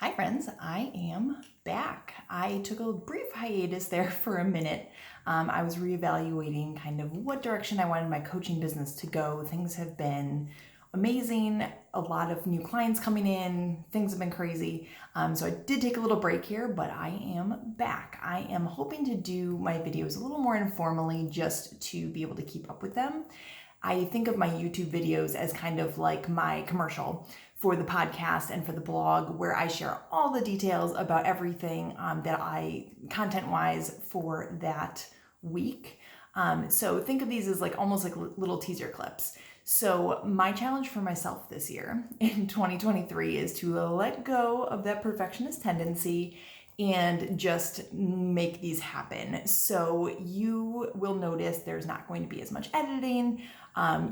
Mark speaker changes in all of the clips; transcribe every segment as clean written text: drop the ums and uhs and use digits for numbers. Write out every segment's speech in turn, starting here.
Speaker 1: Hi friends, I am back. I took a brief hiatus there for a minute. I was reevaluating kind of what direction I wanted my coaching business to go. Things have been amazing, a lot of new clients coming in, things have been crazy. So I did take a little break here, but I am back. I am hoping to do my videos a little more informally just to be able to keep up with them. I think of my YouTube videos as kind of like my commercial for the podcast and for the blog, where I share all the details about everything that I, content-wise, for that week. So think of these as like almost like little teaser clips. So my challenge for myself this year in 2023 is to let go of that perfectionist tendency and just make these happen. So you will notice there's not going to be as much editing.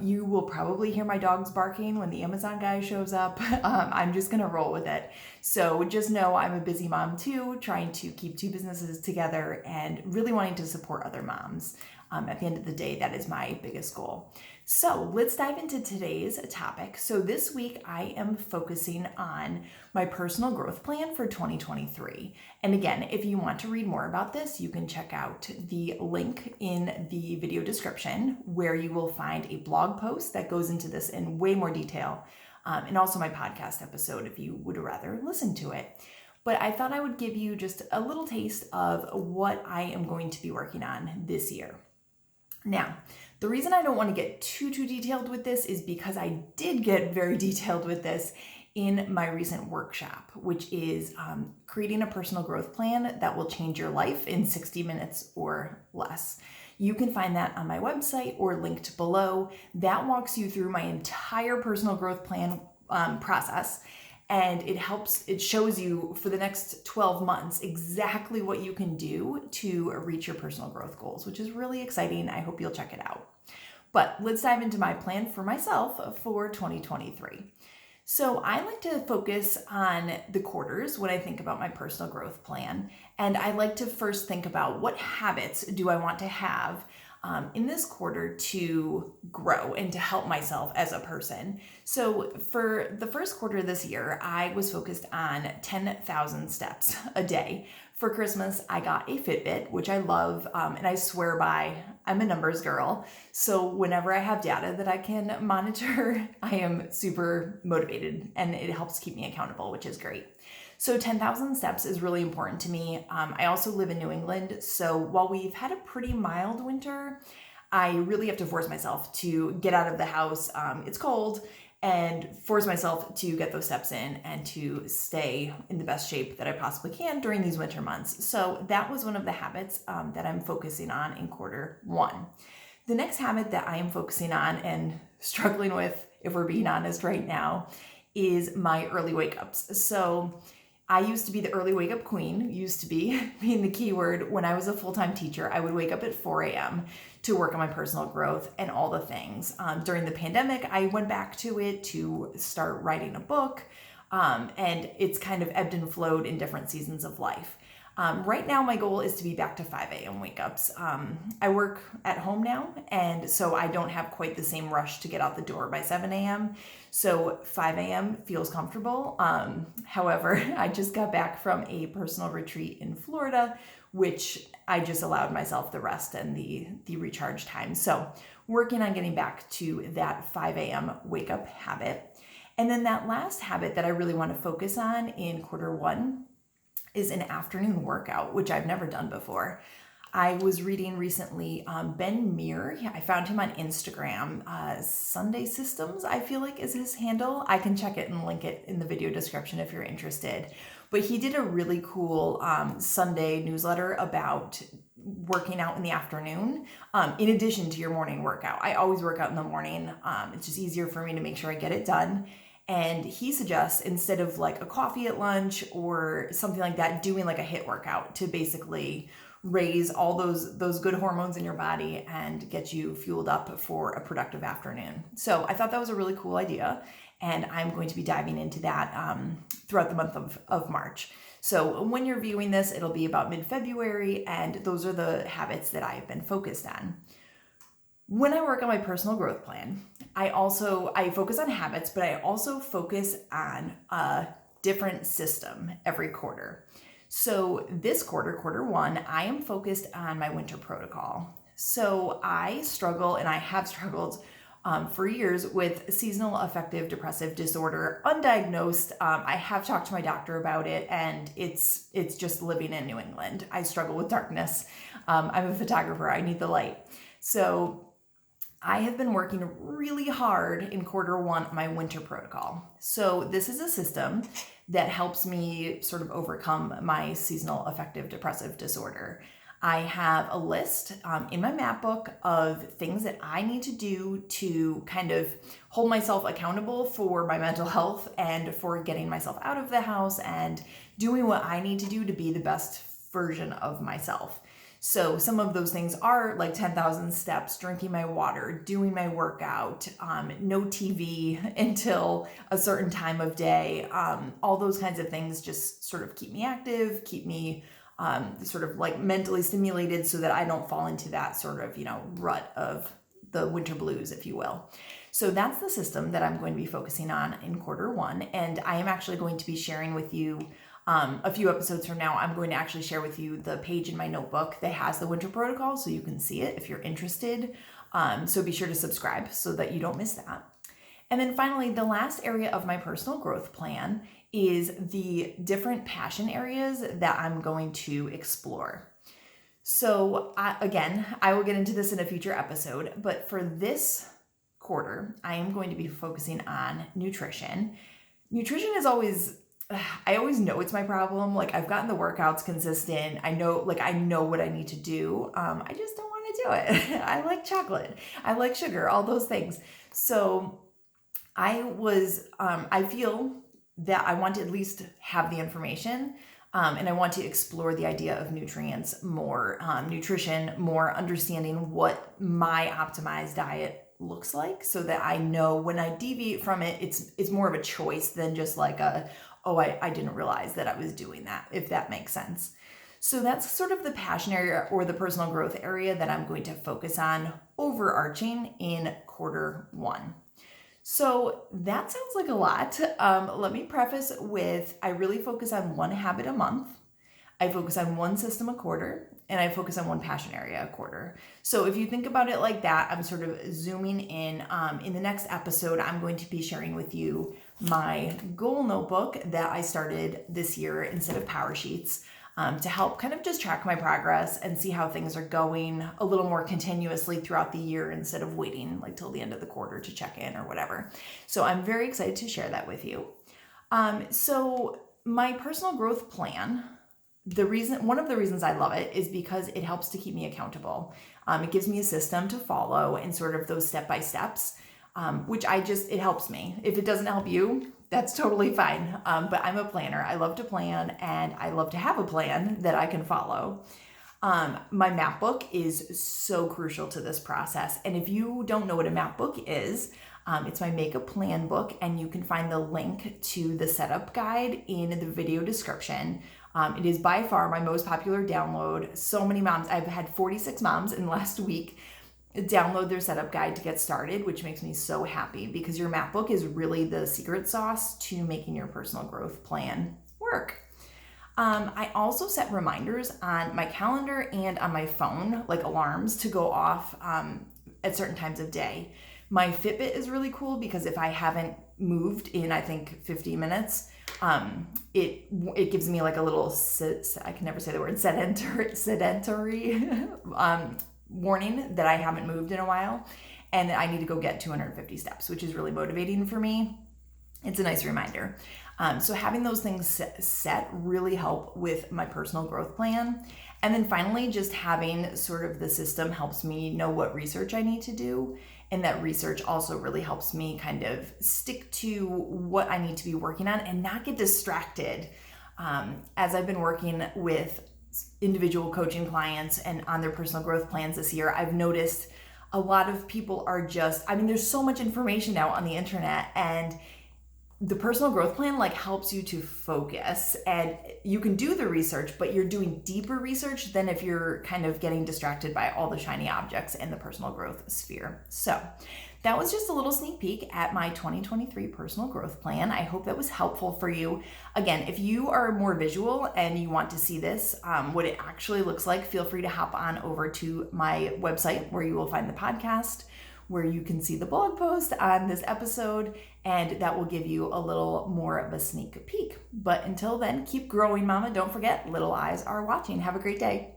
Speaker 1: You will probably hear my dogs barking when the Amazon guy shows up. I'm just gonna roll with it. So just know I'm a busy mom too, trying to keep two businesses together and really wanting to support other moms. At the end of the day, that is my biggest goal. So let's dive into today's topic. So this week I am focusing on my personal growth plan for 2023. And again, if you want to read more about this, you can check out the link in the video description where you will find a blog post that goes into this in way more detail, and also my podcast episode if you would rather listen to it. But I thought I would give you just a little taste of what I am going to be working on this year. Now, the reason I don't want to get too detailed with this is because I did get very detailed with this in my recent workshop, which is creating a personal growth plan that will change your life in 60 minutes or less. You can find that on my website or linked below. That walks you through my entire personal growth plan process. And it shows you for the next 12 months exactly what you can do to reach your personal growth goals, which is really exciting. I hope you'll check it out. But let's dive into my plan for myself for 2023. So I like to focus on the quarters when I think about my personal growth plan. And I like to first think about what habits do I want to have in this quarter to grow and to help myself as a person. So for the first quarter this year, I was focused on 10,000 steps a day. For Christmas, I got a Fitbit, which I love, and I swear by, I'm a numbers girl. So whenever I have data that I can monitor, I am super motivated and it helps keep me accountable, which is great. So 10,000 steps is really important to me. I also live in New England, so while we've had a pretty mild winter, I really have to force myself to get out of the house. It's cold, and force myself to get those steps in and to stay in the best shape that I possibly can during these winter months. So that was one of the habits that I'm focusing on in quarter one. The next habit that I am focusing on and struggling with, if we're being honest right now, is my early wake ups. So I used to be the early wake up queen, used to be being the key word. When I was a full-time teacher, I would wake up at 4 a.m. to work on my personal growth and all the things. During the pandemic, I went back to it to start writing a book, and it's kind of ebbed and flowed in different seasons of life. Right now, my goal is to be back to 5 a.m. wake ups. I work at home now, and so I don't have quite the same rush to get out the door by 7 a.m. So 5 a.m. feels comfortable. However, I just got back from a personal retreat in Florida, which I just allowed myself the rest and the recharge time. So working on getting back to that 5 a.m. wake up habit. And then that last habit that I really want to focus on in quarter one is an afternoon workout, which I've never done before. I was reading recently Ben Meir. I found him on Instagram. Sunday Systems, I feel like, is his handle. I can check it and link it in the video description if you're interested. But he did a really cool Sunday newsletter about working out in the afternoon, in addition to your morning workout. I always work out in the morning. It's just easier for me to make sure I get it done. And he suggests, instead of like a coffee at lunch or something like that, doing like a HIIT workout to basically raise all those good hormones in your body and get you fueled up for a productive afternoon. So I thought that was a really cool idea, and I'm going to be diving into that throughout the month of March. So when you're viewing this, it'll be about mid-February, and those are the habits that I've been focused on. When I work on my personal growth plan, I focus on habits, but I also focus on different system every quarter. So this quarter one, I am focused on my winter protocol. So I struggle, and I have struggled for years, with seasonal affective depressive disorder, undiagnosed. I have talked to my doctor about it, and it's just living in New England. I struggle with darkness. I'm a photographer. I need the light. So I have been working really hard in quarter one on my winter protocol. So this is a system that helps me sort of overcome my seasonal affective depressive disorder. I have a list in my map book of things that I need to do to kind of hold myself accountable for my mental health and for getting myself out of the house and doing what I need to do to be the best version of myself. So some of those things are like 10,000 steps, drinking my water, doing my workout, no TV until a certain time of day. All those kinds of things just sort of keep me active, keep me sort of like mentally stimulated so that I don't fall into that sort of, rut of the winter blues, if you will. So that's the system that I'm going to be focusing on in quarter one. And I am actually going to be sharing with you a few episodes from now. I'm going to actually share with you the page in my notebook that has the winter protocol so you can see it if you're interested. So be sure to subscribe so that you don't miss that. And then finally, the last area of my personal growth plan is the different passion areas that I'm going to explore. So I will get into this in a future episode, but for this quarter, I am going to be focusing on nutrition. Nutrition is I always know it's my problem. Like, I've gotten the workouts consistent. I know what I need to do. I just don't want to do it. I like chocolate. I like sugar, all those things. So I feel that I want to at least have the information, and I want to explore the idea of nutrients more, nutrition more, understanding what my optimized diet looks like so that I know when I deviate from it, it's more of a choice than just like I didn't realize that I was doing that, if that makes sense. So that's sort of the passion area or the personal growth area that I'm going to focus on overarching in quarter one. So that sounds like a lot. Let me preface with, I really focus on one habit a month. I focus on one system a quarter, and I focus on one passion area a quarter. So if you think about it like that, I'm sort of zooming in. In the next episode, I'm going to be sharing with you my goal notebook that I started this year instead of Power Sheets, to help kind of just track my progress and see how things are going a little more continuously throughout the year instead of waiting like till the end of the quarter to check in or whatever. So I'm very excited to share that with you. So my personal growth plan, one of the reasons I love it is because it helps to keep me accountable. It gives me a system to follow and sort of those step-by-steps, which it helps me. If it doesn't help you, that's totally fine. But I'm a planner. I love to plan, and I love to have a plan that I can follow. My map book is so crucial to this process. And if you don't know what a map book is, it's my Make a Plan book, and you can find the link to the setup guide in the video description. It is by far my most popular download. So many moms, I've had 46 moms in the last week download their setup guide to get started, which makes me so happy because your map book is really the secret sauce to making your personal growth plan work. I also set reminders on my calendar and on my phone, like alarms, to go off at certain times of day. My Fitbit is really cool because if I haven't moved in, I think 50 minutes, it gives me like a little, I can never say the word, sedentary warning that I haven't moved in a while and that I need to go get 250 steps, which is really motivating for me. It's a nice reminder. So having those things set really help with my personal growth plan. And then finally, just having sort of the system helps me know what research I need to do. And that research also really helps me kind of stick to what I need to be working on and not get distracted. As I've been working with individual coaching clients and on their personal growth plans this year, I've noticed a lot of people are there's so much information now on the internet, and the personal growth plan like helps you to focus, and you can do the research, but you're doing deeper research than if you're kind of getting distracted by all the shiny objects in the personal growth sphere. So that was just a little sneak peek at my 2023 personal growth plan. I hope that was helpful for you. Again, if you are more visual and you want to see this, what it actually looks like, feel free to hop on over to my website where you will find the podcast, where you can see the blog post on this episode, and that will give you a little more of a sneak peek. But until then, keep growing, Mama. Don't forget, little eyes are watching. Have a great day.